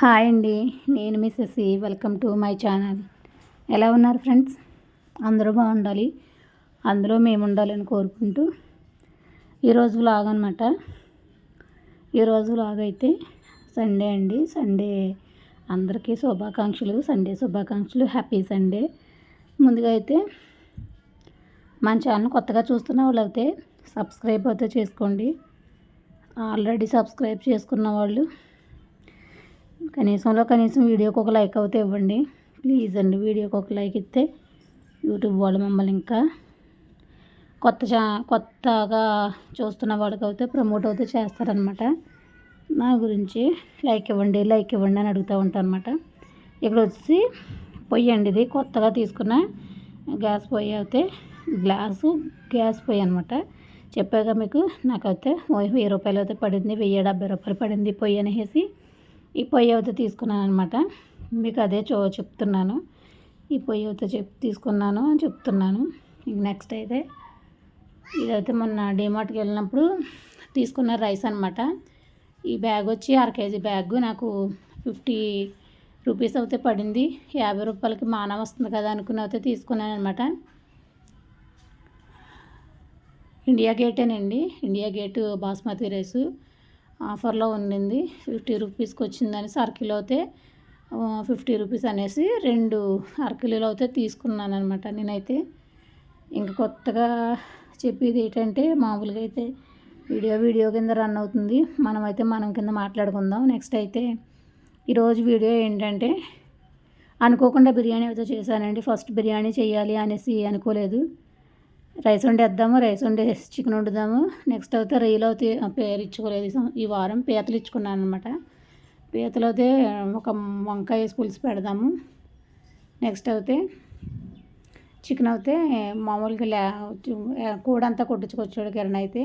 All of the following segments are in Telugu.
హాయ్ అండి. నేను మీ Sashi. Welcome to my channel. ఎలా ఉన్నారు ఫ్రెండ్స్? అందరూ బాగుండాలి, అందులో మేము ఉండాలని కోరుకుంటూ ఈరోజు వ్లాగ్ అనమాట. ఈరోజు వ్లాగ్ అయితే సండే అండి. సండే అందరికీ శుభాకాంక్షలు, సండే శుభాకాంక్షలు, హ్యాపీ సండే. ముందుగా అయితే మన ఛానల్ కొత్తగా చూస్తున్న వాళ్ళు అయితే సబ్స్క్రైబ్ అయితే చేసుకోండి. ఆల్రెడీ సబ్స్క్రైబ్ చేసుకున్న వాళ్ళు కనీసం వీడియోకి ఒక లైక్ అయితే ఇవ్వండి ప్లీజ్ అండి. వీడియోకి ఒక లైక్ ఇస్తే యూట్యూబ్ వాళ్ళు మమ్మల్ని ఇంకా కొత్తగా చూస్తున్న వాళ్ళకి అయితే ప్రమోట్ అయితే చేస్తారనమాట. నా గురించి లైక్ ఇవ్వండి అని అడుగుతూ ఉంటాను అనమాట. ఇక్కడ వచ్చి పొయ్యి అండి, ఇది కొత్తగా తీసుకున్న గ్యాస్ పొయ్యి అయితే గ్యాస్ పొయ్యి అనమాట. చెప్పాక మీకు నాకైతే 1000 రూపాయలు అయితే పడింది, 1070 రూపాయలు పడింది పొయ్యి అనేసి ఈ పొయ్యి అయితే తీసుకున్నాను అనమాట. మీకు అదే చెప్తున్నాను. ఈ పొయ్యి అయితే తీసుకున్నాను అని చెప్తున్నాను. నెక్స్ట్ అయితే ఇదైతే మొన్న డిమార్ట్కి వెళ్ళినప్పుడు తీసుకున్న రైస్ అనమాట. ఈ బ్యాగ్ వచ్చి 1/2 కేజీ బ్యాగ్ నాకు 50 రూపీస్ అయితే పడింది. 50 రూపాయలకి మానం వస్తుంది కదా అనుకుని అయితే తీసుకున్నాను అనమాట. ఇండియా గేటేనండి, ఇండియా గేట్ బాస్మతి రైసు ఆఫర్లో ఉండింది. 50 రూపీస్కి వచ్చిందని 1/2 కిలో అయితే 50 రూపీస్ అనేసి 2 1/2 కిలోలు అయితే తీసుకున్నాను అనమాట. నేనైతే ఇంకా కొత్తగా చెప్పేది ఏంటంటే, మామూలుగా అయితే వీడియో కింద రన్ అవుతుంది, మనం కింద మాట్లాడుకుందాం. నెక్స్ట్ అయితే ఈరోజు వీడియో ఏంటంటే, అనుకోకుండా బిర్యానీ అయితే చేశానండి. ఫస్ట్ బిర్యానీ చేయాలి అనేసి అనుకోలేదు. రైస్ వండేద్దాము, రైస్ వండేసి చికెన్ వండుదాము. నెక్స్ట్ అయితే రొయ్యలు అయితే పేరు ఇచ్చుకోలేదు, ఈ వారం పీతలు ఇచ్చుకున్నాను అనమాట. పీతలు అయితే ఒక వంకాయ వేసి పులుసు పెడదాము. నెక్స్ట్ అయితే చికెన్ అయితే మామూలుగా కూడంతా కొట్టించుకొచ్చాడు కిరణ్ అయితే.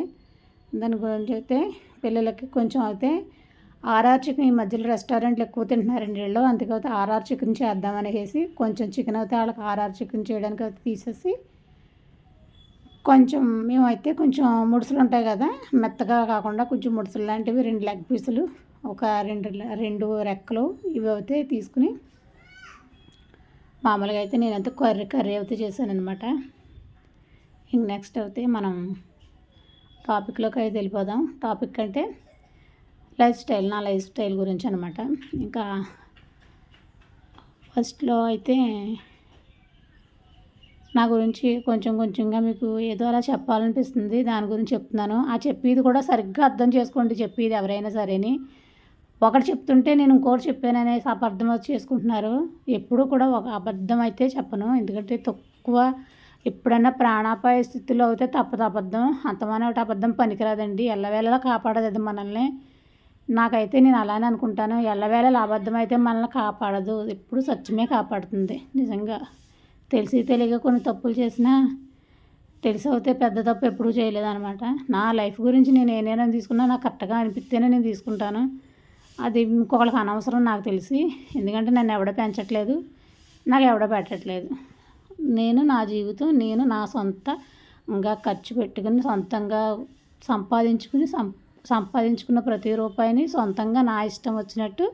దాని గురించి అయితే పిల్లలకి కొంచెం అయితే ఆర్ఆర్ చికెన్ ఈ మధ్యలో రెస్టారెంట్లు ఎక్కువ తింటున్నారండి వీళ్ళు, అందుకైతే ఆర్ఆర్ చికెన్ చేద్దామనేసి కొంచెం చికెన్ అయితే వాళ్ళకి ఆర్ఆర్ చికెన్ చేయడానికి అయితే తీసేసి కొంచెం మేమైతే కొంచెం ముడుసులు ఉంటాయి కదా, మెత్తగా కాకుండా కొంచెం ముడుసులు లాంటివి 2 లెగ్ పీసులు, ఒక 2 రెక్కలు ఇవి అయితే తీసుకుని మామూలుగా అయితే నేనైతే కర్రీ అయితే చేశాను అనమాట. ఇంక నెక్స్ట్ అయితే మనం టాపిక్లోకి అయితే వెళ్ళిపోదాం. టాపిక్ అంటే నా లైఫ్ స్టైల్ గురించి అనమాట. ఇంకా ఫస్ట్లో అయితే నా గురించి కొంచెంగా మీకు ఏదో అలా చెప్పాలనిపిస్తుంది, దాని గురించి చెప్తున్నాను. ఆ చెప్పేది కూడా సరిగ్గా అర్థం చేసుకోండి, చెప్పేది ఎవరైనా సరేని. ఒకటి చెప్తుంటే నేను ఇంకోటి చెప్పాననేసి అబద్ధం చేసుకుంటున్నారు. ఎప్పుడూ కూడా ఒక అబద్ధం అయితే చెప్పను, ఎందుకంటే తక్కువ ఎప్పుడన్నా ప్రాణాపాయ స్థితిలో అయితే తప్పదు అబద్ధం. అంతమానే ఒకటి అబద్ధం పనికిరాదండి, ఎల్లవేళలా కాపాడదు అది మనల్ని. నాకైతే నేను అలానే అనుకుంటాను, ఎల్లవేళలా అబద్ధం అయితే మనల్ని కాపాడదు, ఎప్పుడు సత్యమే కాపాడుతుంది. నిజంగా తెలిసి తెలియక కొన్ని తప్పులు చేసినా తెలిసి అయితే పెద్ద తప్పు ఎప్పుడూ చేయలేదన్నమాట. నా లైఫ్ గురించి నేను ఏ నిర్ణయం తీసుకున్నా నాకు కరెక్ట్గా అనిపిస్తేనే నేను తీసుకుంటాను. అది ఇంకొకరికి అనవసరం నాకు తెలిసి, ఎందుకంటే నన్ను ఎవడ పెంచట్లేదు, నాకు ఎవడ పెట్టట్లేదు. నేను నా జీవితం నేను నా సొంతంగా ఖర్చు పెట్టుకుని సొంతంగా సంపాదించుకున్న ప్రతి రూపాయిని సొంతంగా నా ఇష్టం వచ్చినట్టు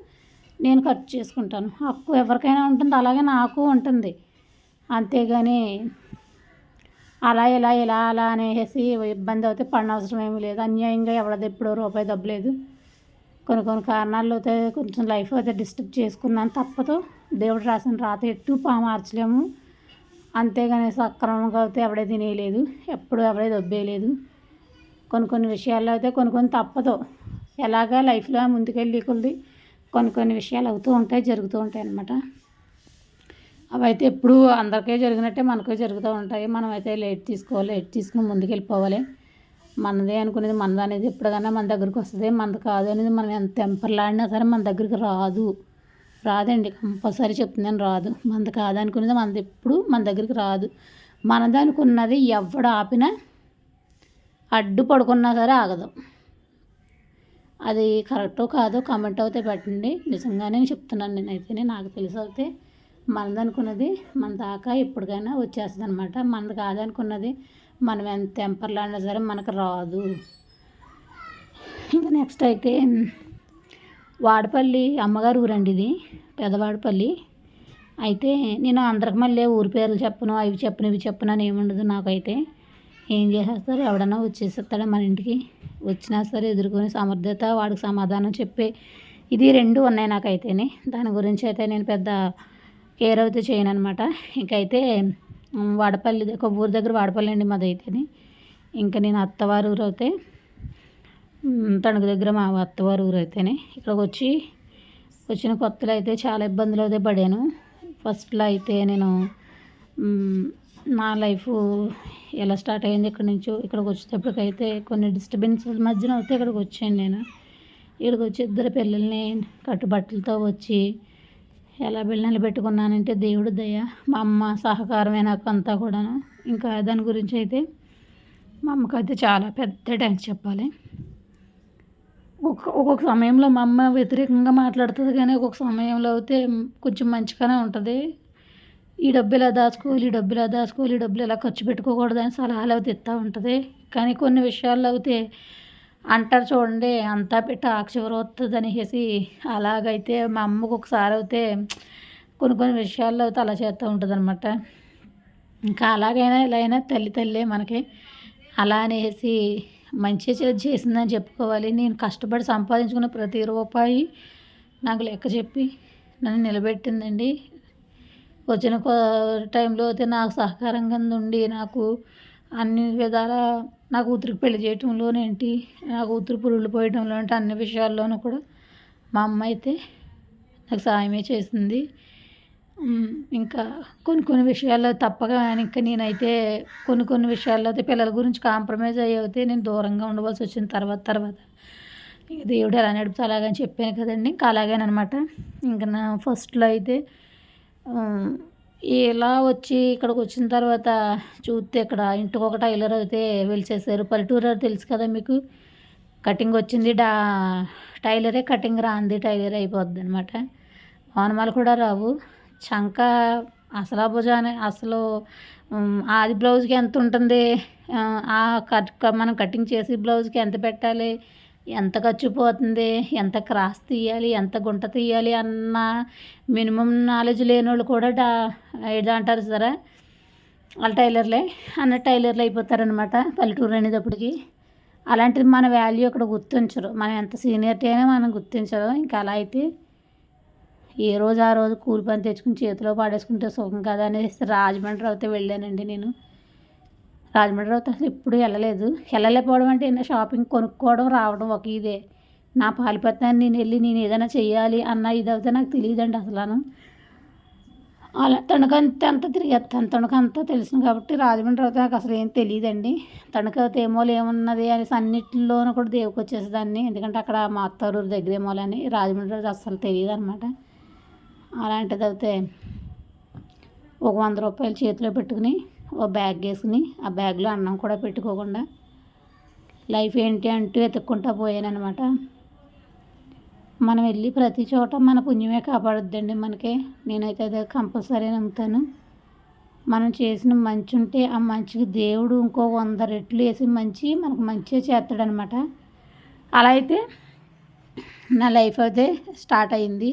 నేను ఖర్చు చేసుకుంటాను. హక్కు ఎవరికైనా ఉంటుంది, అలాగే నాకు ఉంటుంది. అంతేగాని అలా అనేసి ఇబ్బంది అయితే పడనవసరం ఏమీ లేదు. అన్యాయంగా ఎవడది ఎప్పుడో రూపాయి దబ్బలేదు. కొన్ని కారణాలు అయితే కొంచెం లైఫ్ అయితే డిస్టర్బ్ చేసుకున్నాను, తప్పదు. దేవుడు రాసిన రాత ఎట్టు మార్చలేము. అంతేగాని సక్రమంగా అయితే ఎవడే తినేయలేదు, ఎప్పుడు ఎవడే దబ్బేయలేదు. కొన్ని విషయాల్లో అయితే కొన్ని తప్పదు. ఎలాగా లైఫ్లో ముందుకెళ్ళి కొద్ది కొన్ని విషయాలు అవుతూ ఉంటాయి, జరుగుతూ ఉంటాయి అన్నమాట. అవైతే ఎప్పుడు అందరికీ జరిగినట్టే మనకే జరుగుతూ ఉంటాయి. మనమైతే లేట్ తీసుకుని ముందుకు వెళ్ళిపోవాలి. మనదే అనుకునేది మనది అనేది ఎప్పటికైనా మన దగ్గరికి వస్తుంది, మనది కాదు అనేది మనం ఎంత టెంపర్లాడినా సరే మన దగ్గరికి రాదండి. కంపల్సరీ చెప్తున్నాను, రాదు. మనది కాదనుకునేది మనది ఎప్పుడు మన దగ్గరికి రాదు. మనది అనుకున్నది ఎవడు ఆపినా అడ్డు పడుకున్నా సరే ఆగదు. అది కరెక్టో కాదో కామెంట్ అయితే పెట్టండి. నిజంగానే చెప్తున్నాను, నేనైతే నాకు తెలిసి అయితే మనది అనుకున్నది మన దాకా ఎప్పటికైనా వచ్చేస్తుంది అనమాట. మనది కాదనుకున్నది మనం ఎంత టెంపర్లాడినా సరే మనకు రాదు. ఇంకా నెక్స్ట్ అయితే వాడపల్లి అమ్మగారు ఊరండి ఇది, పెదవాడపల్లి. అయితే నేను అందరికి మళ్ళీ ఊరి పేర్లు చెప్పను, అవి చెప్పను ఇవి చెప్పను అని ఏముండదు. నాకైతే ఏం చేసేస్తారు, ఎవడన్నా వచ్చేసేస్తాడా మన ఇంటికి, వచ్చినా సరే ఎదుర్కొని సమర్థత వాడికి సమాధానం చెప్పే ఇది రెండు ఉన్నాయి నాకైతేనే. దాని గురించి అయితే నేను పెద్ద కేర్ అయితే చేయను అనమాట. ఇంకైతే వాడపల్లి ఒక ఊరి దగ్గర వాడపల్లి అండి మాదైతేనే. ఇంకా నేను అత్తవారి ఊరు అయితే తణుకు దగ్గర మా అత్తవారి ఊరు అయితేనే. ఇక్కడికి వచ్చిన కొత్తలో అయితే చాలా ఇబ్బందులు అయితే పడాను. ఫస్ట్లో అయితే నేను నా లైఫ్ ఎలా స్టార్ట్ అయింది ఇక్కడి నుంచో ఇక్కడికి వచ్చేటప్పటికైతే కొన్ని డిస్టర్బెన్సెస్ మధ్యన అయితే ఇక్కడికి వచ్చాను నేను. ఇక్కడికి వచ్చి ఇద్దరు పిల్లల్ని కట్టుబట్టలతో వచ్చి ఎలా బిళ్ళలు పెట్టుకున్నానంటే దేవుడు దయ, మా అమ్మ సహకారమే నాకు అంతా కూడాను. ఇంకా దాని గురించి అయితే మా అమ్మకైతే చాలా పెద్ద థ్యాంక్స్ చెప్పాలి. ఒక్కొక్క సమయంలో మా అమ్మ వ్యతిరేకంగా మాట్లాడుతుంది, కానీ ఒక్కొక్క సమయంలో అయితే కొంచెం మంచిగానే ఉంటుంది. ఈ డబ్బు ఇలా దాచుకోవాలి, ఈ డబ్బు ఇలా దాచుకోవాలి, ఈ డబ్బులు ఇలా ఖర్చు పెట్టుకోకూడదు అని సలహాలు అయితే ఇస్తూ ఉంటుంది. కానీ కొన్ని విషయాల్లో అయితే అంటారు చూడండి, అంతా పెట్టి ఆక్షివరం వస్తుంది అనేసి, అలాగైతే మా అమ్మకు ఒకసారి అయితే కొన్ని విషయాల్లో అయితే అలా చేస్తూ ఉంటుంది అనమాట. ఇంకా అలాగైనా ఇలా అయినా తల్లే మనకి. అలా అనేసి మంచి చేసిందని చెప్పుకోవాలి. నేను కష్టపడి సంపాదించుకున్న ప్రతి రూపాయి నాకు లెక్క చెప్పి నన్ను నిలబెట్టిందండి. వచ్చిన టైంలో అయితే నాకు సహకారంగా ఉండి నాకు అన్ని విధాల నా కూతురికి పెళ్లి చేయటంలోనేంటి, నా కూతురు పురుగులు పోయటంలో అంటే అన్ని విషయాల్లోనూ కూడా మా అమ్మ అయితే నాకు సాయమే చేసింది. ఇంకా కొన్ని విషయాల్లో తప్పగా ఇంకా నేనైతే కొన్ని విషయాల్లో అయితే పిల్లల గురించి కాంప్రమైజ్ అయితే నేను దూరంగా ఉండవలసి వచ్చిన తర్వాత ఇంక దేవుడు ఎలా నడుపుతా అలాగని చెప్పాను కదండి. ఇంకా అలాగేనమాట. ఇంకా నా ఫస్ట్లో అయితే ఇలా వచ్చి ఇక్కడికి వచ్చిన తర్వాత చూస్తే ఇక్కడ ఇంటికి ఒక టైలర్ అయితే వెలిసేసారు. పల్లెటూరు తెలుసు కదా మీకు, కటింగ్ వచ్చింది టైలరే, కటింగ్ రాంది టైలర్ అయిపోద్ది అనమాట. ఓనమాలు కూడా రావు. చంక అసలు భుజాన్ని అసలు అది బ్లౌజ్కి ఎంత ఉంటుంది, మనం కటింగ్ చేసి బ్లౌజ్కి ఎంత పెట్టాలి, ఎంత ఖర్చు పోతుంది, ఎంత క్రాస్ తీయాలి, ఎంత గుంట తీయాలి అన్న మినిమం నాలెడ్జ్ లేని వాళ్ళు కూడా అంటారు సరే వాళ్ళ టైలర్లే టైలర్లు అయిపోతారనమాట పల్లెటూరు అనేటప్పటికి. అలాంటిది మన వాల్యూ అక్కడ గుర్తించరు, మనం ఎంత సీనియర్టీ అయినా మనం గుర్తించరు. ఇంకా అలా అయితే ఏ రోజు ఆ రోజు కూలి పని తెచ్చుకుని చేతిలో పాడేసుకుంటే సుఖం కదా అనేసి రాజమండ్రి అయితే వెళ్ళానండి నేను. రాజమండ్రి అయితే అసలు ఎప్పుడు వెళ్ళలేకపోవడం అంటే ఏదైనా షాపింగ్ కొనుక్కోవడం రావడం ఒక ఇదే. నా పాలిపత్యాన్ని నేను ఏదైనా చెయ్యాలి అన్న ఇది అయితే నాకు తెలియదండి అసలు. అలా తణుకంతా తిరిగేస్తాను, తణుకంతా తెలుసు కాబట్టి రాజమండ్రి అయితే నాకు అసలు ఏం తెలియదండి. తణుకైతే ఏమోలు ఏమున్నది అనేసి అన్నింటిలోనూ కూడా దేవుకి వచ్చేసేదాన్ని, ఎందుకంటే అక్కడ మా అత్తూరు దగ్గర ఏమోలని. రాజమండ్రి అసలు తెలియదు అనమాట. అలాంటిది అయితే ఒక 100 రూపాయలు చేతిలో పెట్టుకుని ఓ బ్యాగ్ వేసుకుని ఆ బ్యాగ్లో అన్నం కూడా పెట్టుకోకుండా లైఫ్ ఏంటి అంటూ వెతుక్కుంటా పోయానమాట. మనం వెళ్ళి ప్రతి చోట మన పుణ్యమే కాపాడుద్దండి మనకి. నేనైతే అదే కంపల్సరీ నమ్ముతాను. మనం చేసిన మంచి ఉంటే ఆ మంచికి దేవుడు ఇంకో 100 రెట్లు వేసి మనకు మంచిగా చేస్తాడనమాట. అలా అయితే నా లైఫ్ అయితే స్టార్ట్ అయింది.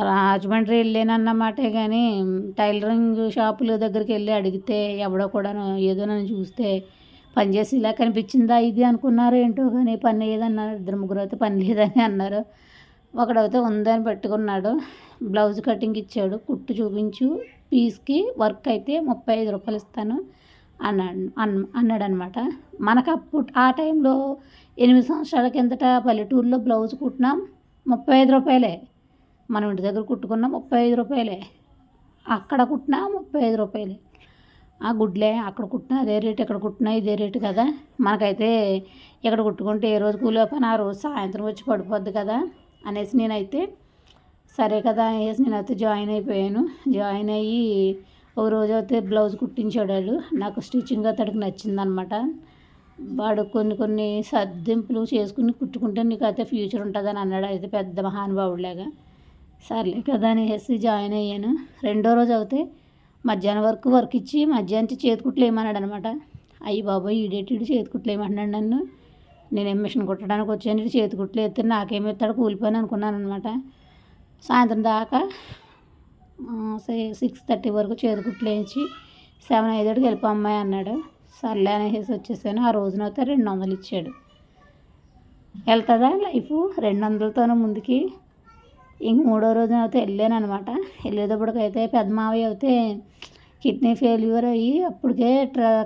రాజమండ్రి వెళ్ళానన్నమాటే కానీ టైలరింగ్ షాపుల దగ్గరికి వెళ్ళి అడిగితే ఎవడో కూడా ఏదో నన్ను చూస్తే పని చేసి ఇలా కనిపించిందా ఇది అనుకున్నారు ఏంటో, కానీ పని లేదన్నారు. 2-3 అయితే పని లేదని అన్నారు. ఒకడైతే ఉందని పెట్టుకున్నాడు, బ్లౌజ్ కటింగ్ ఇచ్చాడు, కుట్టు చూపించు, పీస్కి వర్క్ అయితే 35 రూపాయలు ఇస్తాను అన్నాడు అనమాట. మనకు అప్పుడు ఆ టైంలో 8 సంవత్సరాల కిందట పల్లెటూరులో బ్లౌజ్ కుట్టినాం 35 రూపాయలే. మనం ఇంటి దగ్గర కుట్టుకున్నా 35 రూపాయలే, అక్కడ కుట్టినా 35 రూపాయలే. ఆ గుడ్లే అక్కడ కుట్టినా అదే రేటు, ఇక్కడ కుట్టినా ఇదే రేటు కదా. మనకైతే ఇక్కడ కుట్టుకుంటే ఏ రోజు కూలి పని ఆ రోజు సాయంత్రం వచ్చి పడిపోద్ది కదా అనేసి నేనైతే సరే కదా అనేసి నేనైతే జాయిన్ అయిపోయాను. జాయిన్ అయ్యి ఒక రోజు అయితే బ్లౌజ్ కుట్టించాడు వాడు. నాకు స్టిచ్చింగ్ అతడికి నచ్చిందనమాట. వాడు కొన్ని సర్దింపులు చేసుకుని కుట్టుకుంటే నీకు అయితే ఫ్యూచర్ ఉంటుందని అన్నాడు. అయితే పెద్ద మహానుభావుడిలాగా. సర్లే కదా అనేసి జాయిన్ అయ్యాను. 2వ రోజు అయితే మధ్యాహ్నం వరకు వర్క్ ఇచ్చి మధ్యాహ్నం చేతి కుట్లు వేయమన్నాడు అనమాట. అయ్యి బాబోయ్ ఈడేటిడు చేతి కుట్లు వేయమంటున్నాడు నన్ను. నేనేం మిషన్ కుట్టడానికి వచ్చాను, చేతి కుట్లు ఎత్తే నాకేమి ఎత్తాడు కూలిపోయాను అనుకున్నాను అనమాట. సాయంత్రం దాకా 6:30 వరకు చేతి కుట్లు వేయించి 7 అయ్యేటికి వెళ్ళిపో అమ్మాయి అన్నాడు. సర్లే అనేసి వచ్చేసాను. ఆ రోజునైతే 200 ఇచ్చాడు. వెళ్తుందా లైఫ్ 200తోనే ముందుకి. ఇంక మూడో రోజున అయితే వెళ్ళాను అనమాట. వెళ్ళేటప్పటికైతే పెద్ద మావయ్య అయితే కిడ్నీ ఫెయిల్యూర్ అయ్యి అప్పటికే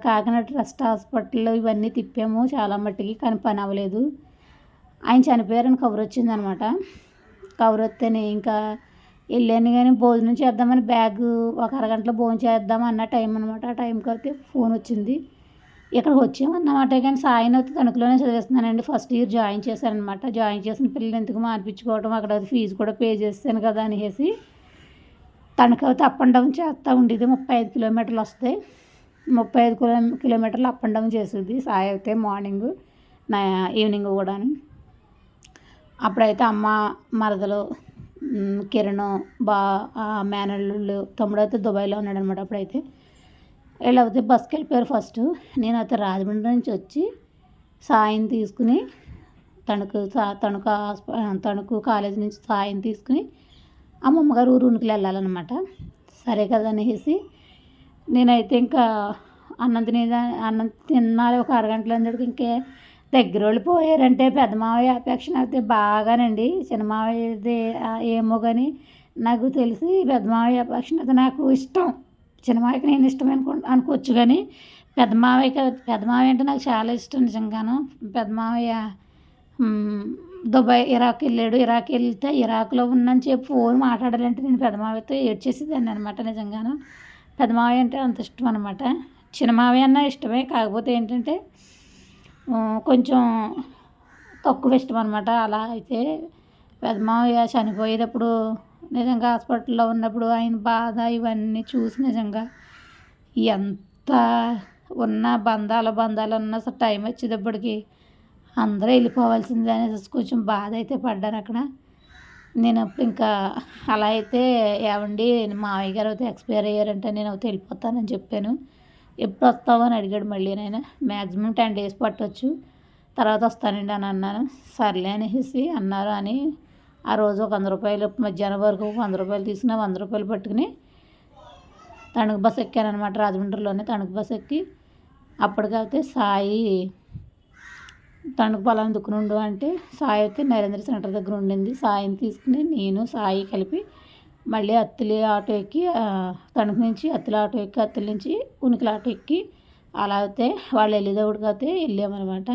కాకినాడ ట్రస్ట్ హాస్పిటల్ ఇవన్నీ తిప్పాము చాలా మట్టికి, కానీ పని అవ్వలేదు. ఆయన చనిపోయారని కబురు వచ్చిందనమాట. కబురు వస్తేనే ఇంకా వెళ్ళాను, కానీ భోజనం చేద్దామని బ్యాగ్ ఒక అరగంటలో భోజనం చేద్దాం అన్న టైం అనమాట. ఆ టైంకి అయితే ఫోన్ వచ్చింది. ఇక్కడికి వచ్చామన్నమాట. కానీ సాయిని అయితే తణుకులోనే చదివిస్తున్నానండి. ఫస్ట్ ఇయర్ జాయిన్ చేశానమాట. జాయిన్ చేసిన పిల్లలు ఎందుకు మార్పించుకోవడం, అక్కడ ఫీజు కూడా పే చేస్తాను కదా అనేసి తణుకు అయితే అప్ అండ్ డౌన్ చేస్తూ ఉండేది. 35 కిలోమీటర్లు వస్తాయి. 35 కిలోమీటర్లు అప్ అండ్ డౌన్ చేసేది సాయి అయితే మార్నింగ్ ఈవినింగ్ కూడాను. అప్పుడైతే అమ్మ, మరదలు, కిరణ్, మేనల్లుళ్ళు, తమ్ముడైతే దుబాయ్లో ఉన్నాడు అనమాట. అప్పుడైతే వీళ్ళైతే బస్కి వెళ్ళిపోయారు ఫస్ట్. నేనైతే రాజమండ్రి నుంచి వచ్చి సాయిని తీసుకుని తణుకు కాలేజీ నుంచి సాయిని తీసుకుని అమ్మమ్మ గారు ఊరికి వెళ్ళాలన్నమాట. సరే కదా అనేసి నేనైతే ఇంకా అన్నం తిన్నాలి. ఒక అరగంటలో అందరికి ఇంకే దగ్గర వాళ్ళు పోయారంటే పెద్ద మావయ్య అపేక్షణ అయితే బాగానండి. చిన్న మావయ్యది ఏమో కానీ నాకు తెలిసి పెద్ద మావయ్య అపేక్షణ అయితే నాకు ఇష్టం. చిన్న మావయ్యకి నేను ఇష్టం అనుకోవచ్చు, కానీ పెద్ద మావయ్య అంటే నాకు చాలా ఇష్టం నిజంగాను. పెద్ద మావయ్య దుబాయ్, ఇరాక్ వెళ్ళాడు. ఇరాక్ వెళ్తే ఇరాక్లో ఉన్నని చెప్పి ఫోన్ మాట్లాడాలంటే నేను పెద్ద మావయ్యతో ఏడ్చేసేదాన్ని అనమాట. నిజంగాను పెద్ద మావయ్య అంటే అంత ఇష్టం అనమాట. చిన్న మావయ్య అన్న ఇష్టమే, కాకపోతే ఏంటంటే కొంచెం తక్కువ ఇష్టం అనమాట. అలా అయితే పెద్ద మావయ్య చనిపోయేటప్పుడు నిజంగా హాస్పిటల్లో ఉన్నప్పుడు ఆయన బాధ ఇవన్నీ చూసి నిజంగా ఎంత ఉన్న బంధాలు ఉన్న టైం వచ్చేటప్పటికి అందరూ వెళ్ళిపోవాల్సిందే అనేసి కొంచెం బాధ అయితే పడ్డాను అక్కడ. నేను అప్పుడు ఇంకా అలా అయితే ఏమండి మావయ్య గారు అయితే ఎక్స్పైర్ అయ్యారంటే నేను అయితే వెళ్ళిపోతానని చెప్పాను. ఎప్పుడు వస్తావు అని అడిగాడు మళ్ళీ. నేను మ్యాక్సిమం 10 days పట్టవచ్చు, తర్వాత వస్తానండి అని అన్నాను. సర్లే అనేసి అన్నారు అని ఆ రోజు ఒక 100 రూపాయలు మధ్యాహ్నం వరకు 100 రూపాయలు తీసుకుని 100 రూపాయలు పట్టుకుని తణుకు బస్ ఎక్కాను అనమాట. రాజమండ్రిలోనే తణుకు బస్ ఎక్కి అప్పటికైతే సాయి తణుకు పలానా దుక్కునుండు అంటే సాయి అయితే నరేంద్ర సెంటర్ దగ్గర ఉండింది. సాయిని తీసుకుని నేను సాయి కలిపి మళ్ళీ అత్తిలి ఆటో ఎక్కి తణుకు నుంచి అత్తిలి ఆటో ఎక్కి అత్తిలి నుంచి ఉనికిల ఆటో ఎక్కి అలా అయితే వాళ్ళు వెళ్ళేటప్పటికి అయితే వెళ్ళామన్నమాట.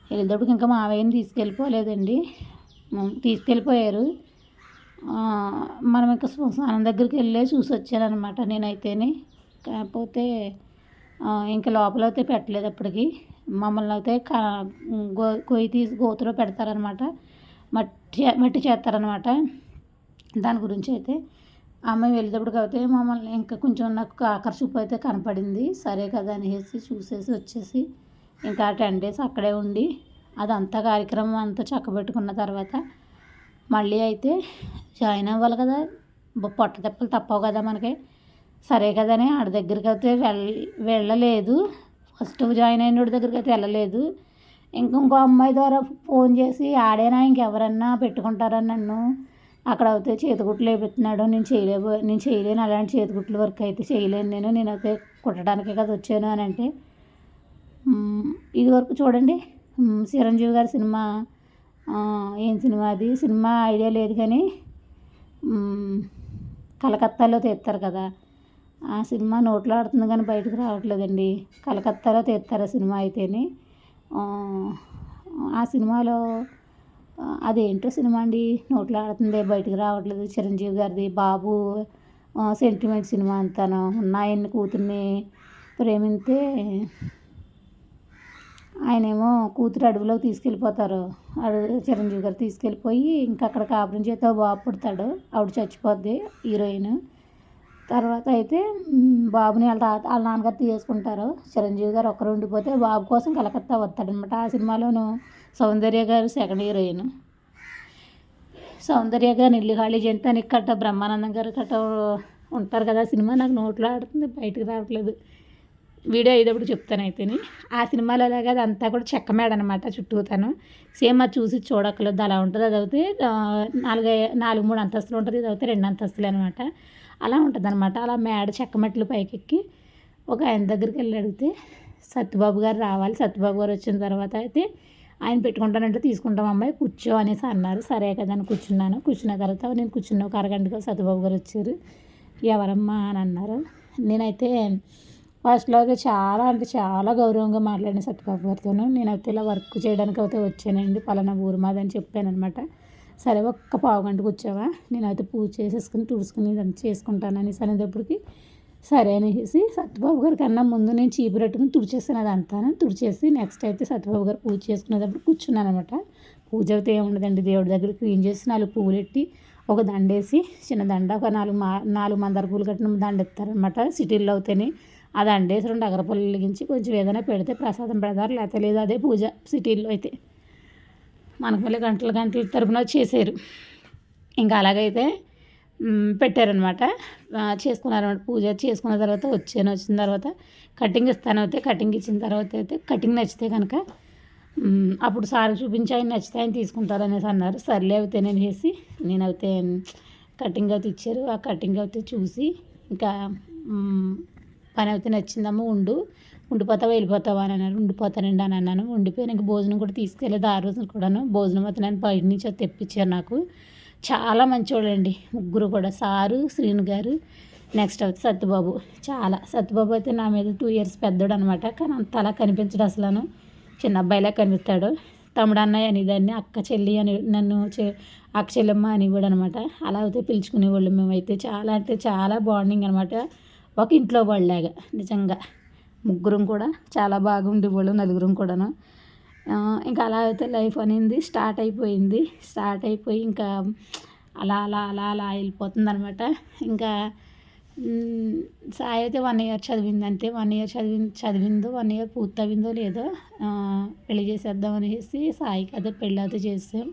వెళ్ళేటప్పటికి ఇంకా మావయ్యని తీసుకెళ్ళిపోలేదండి, తీసుకెళ్ళిపోయారు. మనం ఇంకా శ్మశానం దగ్గరికి వెళ్ళే చూసి వచ్చానమాట నేనైతేనే. కాకపోతే ఇంకా లోపల అయితే పెట్టలేదు అప్పటికి. మమ్మల్ని అయితే కొయ్యి తీసి గోతులో పెడతారనమాట, మట్టి చేస్తారనమాట. దాని గురించి అయితే అమ్మాయి వెళ్ళేటప్పటికి అయితే మమ్మల్ని ఇంకా కొంచెం నాకు కాకర చూపు అయితే కనపడింది. సరే కదా అనేసి చూసేసి వచ్చేసి ఇంకా 10 days అక్కడే ఉండి అదంతా కార్యక్రమం అంతా చక్కబెట్టుకున్న తర్వాత మళ్ళీ అయితే జాయిన్ అవ్వాలి కదా, పొట్ట తెప్పలు తప్పవు కదా మనకి. సరే కదా అని ఆడ దగ్గరికి అయితే వెళ్ళలేదు. ఫస్ట్ జాయిన్ అయినోడి దగ్గరికి అయితే వెళ్ళలేదు. ఇంకో అమ్మాయి ద్వారా ఫోన్ చేసి ఆడేనా ఇంకెవరన్నా పెట్టుకుంటారని నన్ను అక్కడ అయితే చేతికుట్లు వేపిస్తున్నాడు. నేను చేయలేను అలాంటి చేతికుట్ల వర్క్ అయితే చేయలేను. నేనైతే కుట్టడానికే కదా వచ్చాను అని అంటే, ఇది వరకు చూడండి చిరంజీవి గారి సినిమా, ఏం సినిమా అది, సినిమా ఐడియా లేదు కానీ కలకత్తాలో తీస్తారు కదా, ఆ సినిమా నోట్లో ఆడుతుంది కానీ బయటకు రావట్లేదండి. కలకత్తాలో తీస్తారు ఆ సినిమా అయితేనే. ఆ సినిమాలో అదేంటో సినిమా అండి, నోట్లో ఆడుతుంది బయటకు రావట్లేదు. చిరంజీవి గారిది బాబు సెంటిమెంట్ సినిమా అంతాను. ఉన్నాయన్ని కూతుర్ని ప్రేమిస్తే ఆయనేమో కూతురు అడవిలోకి తీసుకెళ్ళిపోతారు. చిరంజీవి గారు తీసుకెళ్ళిపోయి ఇంకా అక్కడ కాపురం చేస్తే బాబు పుడతాడు. ఆవిడ చచ్చిపోద్ది హీరోయిన్. తర్వాత అయితే బాబుని వాళ్ళ నాన్నగారు తీసుకుంటారు. చిరంజీవి గారు ఒక్కరు ఉండిపోతే బాబు కోసం కలకత్తా వస్తాడనమాట. ఆ సినిమాలోనూ సౌందర్య గారు సెకండ్ హీరోయిన్. సౌందర్య గారు ఇల్లు ఖాళీ జంతానికి కట్ట బ్రహ్మానందం గారు కట్ట ఉంటారు కదా. సినిమా నాకు నోట్లో ఆడుతుంది బయటకు రావట్లేదు. వీడియో అయ్యేటప్పుడు చెప్తాను అయితేని. ఆ సినిమాలో అలాగే అదంతా కూడా చెక్క మేడ అనమాట చుట్టూతాను. సేమ్ అది చూసి చూడక్కర్లేదు అలా ఉంటుంది. అదైతే 3 అంతస్తులు ఉంటుంది. ఇదైతే 2 అంతస్తులే అనమాట. అలా ఉంటుందన్నమాట. అలా మేడ చెక్క మెట్లు పైకెక్కి ఒక ఆయన దగ్గరికి వెళ్ళి అడిగితే సత్యబాబు గారు రావాలి. సత్యబాబు గారు వచ్చిన తర్వాత అయితే ఆయన పెట్టుకుంటానంటే తీసుకుంటాం అమ్మాయి కూర్చో అనేసి అన్నారు. సరే కదా అని కూర్చున్నాను. కూర్చున్న తర్వాత నేను కూర్చున్న ఒక అరగంటగా సత్యబాబు గారు వచ్చారు. ఎవరమ్మా అని అన్నారు. నేనైతే ఫస్ట్లో అయితే చాలా అంటే చాలా గౌరవంగా మాట్లాడిన సత్యబాబు గారితోను. నేనైతే ఇలా వర్క్ చేయడానికి అయితే వచ్చానండి, పలానా ఊరు మాదని చెప్పానమాట. సరే ఒక్క పావుగంట కూర్చోవా, నేనైతే పూజ చేసేసుకుని తుడుచుకుని ఇదంతా చేసుకుంటానని అనేటప్పటికి సరే అనేసి సత్యబాబు గారి కన్నా ముందు నేను చీపు పెట్టుకుని తుడిచేసాను అదంతా. తుడిచేసి నెక్స్ట్ అయితే సత్యబాబు గారు పూజ చేసుకునేటప్పుడు కూర్చున్నాను అనమాట. పూజ అయితే ఏముండదండి, దేవుడి దగ్గర క్లీన్ చేసి 4 పువ్వులు ఎట్టి ఒక దండేసి చిన్న దండ ఒక 4 మందార పూలు కట్టిన దండ ఎత్తారనమాట. సిటీల్లో అయితేనే ఆ దండేసి 2 అగరపుల్లలు వెలిగించి కొంచెం ఏదైనా పెడితే ప్రసాదం పెడతారు, లేకపోతే లేదు అదే పూజ. సిటీల్లో అయితే మనకు మళ్ళీ గంటల తరపున చేశారు. ఇంకా అలాగైతే పెట్టారనమాట. చేసుకున్నారనమాట. పూజ చేసుకున్న తర్వాత వచ్చిన తర్వాత కటింగ్ ఇస్తాను. అయితే కటింగ్ ఇచ్చిన తర్వాత అయితే కటింగ్ నచ్చితే కనుక అప్పుడు సార్ చూపించి ఆయన నచ్చితే ఆయన తీసుకుంటారు అనేసి అన్నారు. సర్లే అయితే నేనైతే కటింగ్ అయితే ఇచ్చారు. ఆ కటింగ్ అయితే చూసి ఇంకా పని అయితే నచ్చిందమ్మా ఉండిపోతావా వెళ్ళిపోతావా అని అన్నారు. ఉండిపోతానండి అని అన్నాను. ఉండిపోయాను. ఇంక భోజనం కూడా తీసుకెళ్ళలేదు ఆ రోజున కూడాను. భోజనం అయితే నేను బయట నుంచి అది తెప్పించారు నాకు. చాలా మంచివాళ్ళండి ముగ్గురు కూడా, సారు, శ్రీను గారు, నెక్స్ట్ అయితే సత్యబాబు. సత్యబాబు అయితే నా మీద 2 years పెద్దోడు అనమాట. కానీ అంత అలా కనిపించడు అసలు, చిన్న అబ్బాయిలా కనిపిస్తాడు. తమ్ముడు అన్నయ్య అనేదాన్ని, అక్క చెల్లి అని నన్ను అక్క చెల్లెమ్మ అనేవాడు అనమాట. అలా అయితే పిలుచుకునేవాళ్ళు మేమైతే. చాలా అంటే చాలా బాండింగ్ అనమాట, ఒక ఇంట్లో వాళ్ళలాగా. నిజంగా ముగ్గురం కూడా చాలా బాగా ఉండేవాళ్ళు, నలుగురం కూడాను. ఇంకా అలా అయితే లైఫ్ అనేది స్టార్ట్ అయిపోయి ఇంకా అలా అలా అలా అలా వెళ్ళిపోతుంది అనమాట. ఇంకా సాయి అయితే 1 year చదివింది అంతే. 1 year చదివిందో 1 year పూర్తయిందో లేదో పెళ్లి చేసేద్దాం అనేసి సాయికి అదే పెళ్ళి అయితే చేసాం.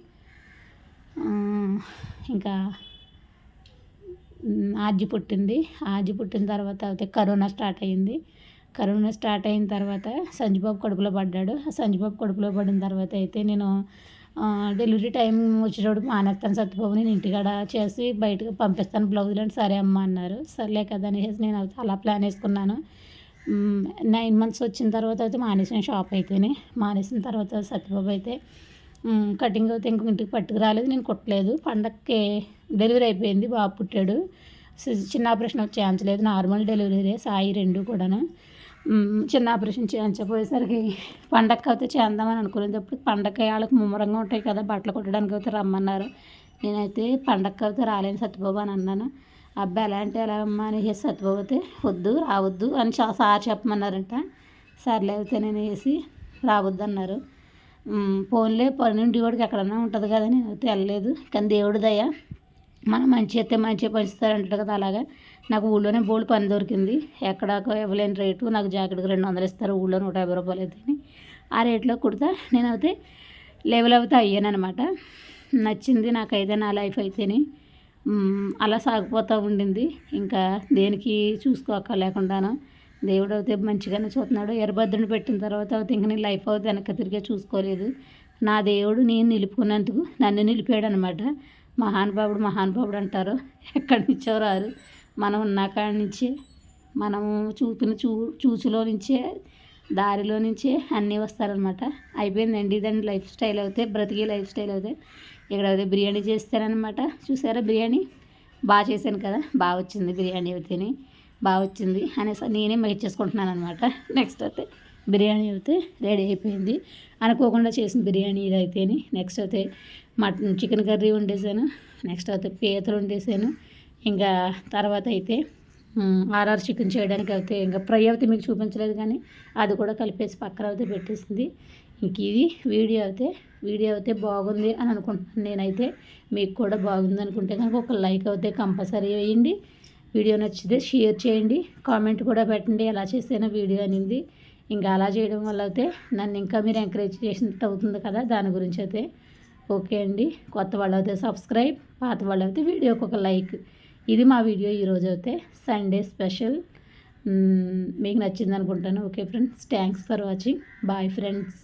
ఇంకా ఆర్జి పుట్టిన తర్వాత అయితే కరోనా స్టార్ట్ అయిన తర్వాత సంజుబాబు కడుపులో పడ్డాడు. ఆ సంజుబాబు కడుపులో పడిన తర్వాత అయితే నేను డెలివరీ టైం వచ్చేటప్పుడు మానేస్తాను సత్యబాబు, నేను ఇంటికాడ చేసి బయటకు పంపిస్తాను బ్లౌజులు అంటే సరే అమ్మ అన్నారు. సర్లే కదా అనేసి నేను అలా ప్లాన్ వేసుకున్నాను. 9 months వచ్చిన తర్వాత అయితే మానేసిన షాప్ అయితేనే. మానేసిన తర్వాత సత్యబాబు అయితే కటింగ్ అయితే ఇంకొక ఇంటికి పట్టుకురాలేదు, నేను కుట్టలేదు. పండగకి డెలివరీ అయిపోయింది, బాబు పుట్టాడు. చిన్న ఆపరేషన్ ఛాన్స్ లేదు, నార్మల్ డెలివరీ సాయి 2 కూడాను. చిన్న ఆపరేషన్ చేయించపోయేసరికి పండగకి అయితే చేద్దామని అనుకునేటప్పుడు పండగకి వాళ్ళకి ముమ్మరంగా ఉంటాయి కదా బట్టలు కుట్టడానికి అయితే రమ్మన్నారు. నేనైతే పండగకి అయితే రాలేను సత్యబాబు అని అన్నాను. అబ్బాయి ఎలా అంటే ఎలా అమ్మా అని సత్యబాబు అయితే రావద్దు అని సార్ చెప్పమన్నారంట. సర్లే అయితే నేను రావద్దు అన్నారు. ఫోన్లే పని వాడికి ఎక్కడన్నా ఉంటుంది కదా, నేను అయితే వెళ్ళలేదు. కానీ దేవుడి దయ, మనం మంచి అయితే మంచిగా పంచుతారంటాడు కదా, అలాగా నాకు ఊళ్ళోనే బోల్డ్ పని దొరికింది. ఎక్కడాకో ఇవ్వలేని రేటు, నాకు జాకెట్కి 200 ఇస్తారు, ఊళ్ళో 150 రూపాయలు అయితే. ఆ రేట్లో కుడతా నేనైతే లెవెల్ అయితే అయ్యానమాట. నచ్చింది నాకైతే, నా లైఫ్ అయితేనే అలా సాగిపోతూ ఉండింది. ఇంకా దేనికి చూసుకోక లేకుండాను దేవుడు అయితే మంచిగానే చూస్తున్నాడు. ఎర్రభద్రుని పెట్టిన తర్వాత అయితే ఇంక నేను లైఫ్ అయితే వెనక్కి తిరిగే చూసుకోలేదు. నా దేవుడు నేను నిలుపుకున్నందుకు నన్ను నిలిపాడు అనమాట. మహానుభావుడు అంటారు, ఎక్కడి నుంచో రారు. మనం ఉన్న కాడి నుంచే, మనము చూపిన చూచులో నుంచే, దారిలో నుంచే అన్నీ వస్తారనమాట. అయిపోయిందండి ఇదండి లైఫ్ స్టైల్ అయితే, బ్రతికే లైఫ్ స్టైల్ అయితే. ఇక్కడైతే బిర్యానీ చేస్తానమాట. చూసారా బిర్యానీ బాగా చేశాను కదా, బాగా వచ్చింది బిర్యానీ అయితేనే, బాగా వచ్చింది అనేసి నేనే చేసుకుంటున్నాను అనమాట. నెక్స్ట్ అయితే బిర్యానీ అయితే రెడీ అయిపోయింది. అనుకోకుండా చేసిన బిర్యానీ ఇది అయితేనే. నెక్స్ట్ అయితే చికెన్ కర్రీ వండేసాను. నెక్స్ట్ అయితే పీతలు వండేసాను. ఇంకా తర్వాత అయితే ఆర్ఆర్ చికెన్ చేయడానికి అయితే ఇంకా ఫ్రై అయితే మీకు చూపించలేదు, కానీ అది కూడా కలిపేసి పక్కన అయితే పెట్టేసింది. ఇంక ఇది వీడియో అయితే బాగుంది అని అనుకుంటున్నాను నేనైతే. మీకు కూడా బాగుంది అనుకుంటే కనుక ఒక లైక్ అయితే కంపల్సరీ వేయండి. వీడియో నచ్చితే షేర్ చేయండి, కామెంట్ కూడా పెట్టండి ఎలా చేస్తేనే వీడియో అనేది. ఇంకా అలా చేయడం వల్ల అయితే నన్ను ఇంకా మీరు ఎంకరేజ్ చేసినట్టు అవుతుంది కదా, దాని గురించి అయితే. ఓకే అండి, కొత్త వాళ్ళు అయితే సబ్స్క్రైబ్, పాత వాళ్ళు అయితే వీడియోకి ఒక లైక్. ఇది మా వీడియో ఈరోజు అయితే సండే స్పెషల్. మీకు నచ్చింది అనుకుంటాను. Okay friends, thanks for watching. Bye friends.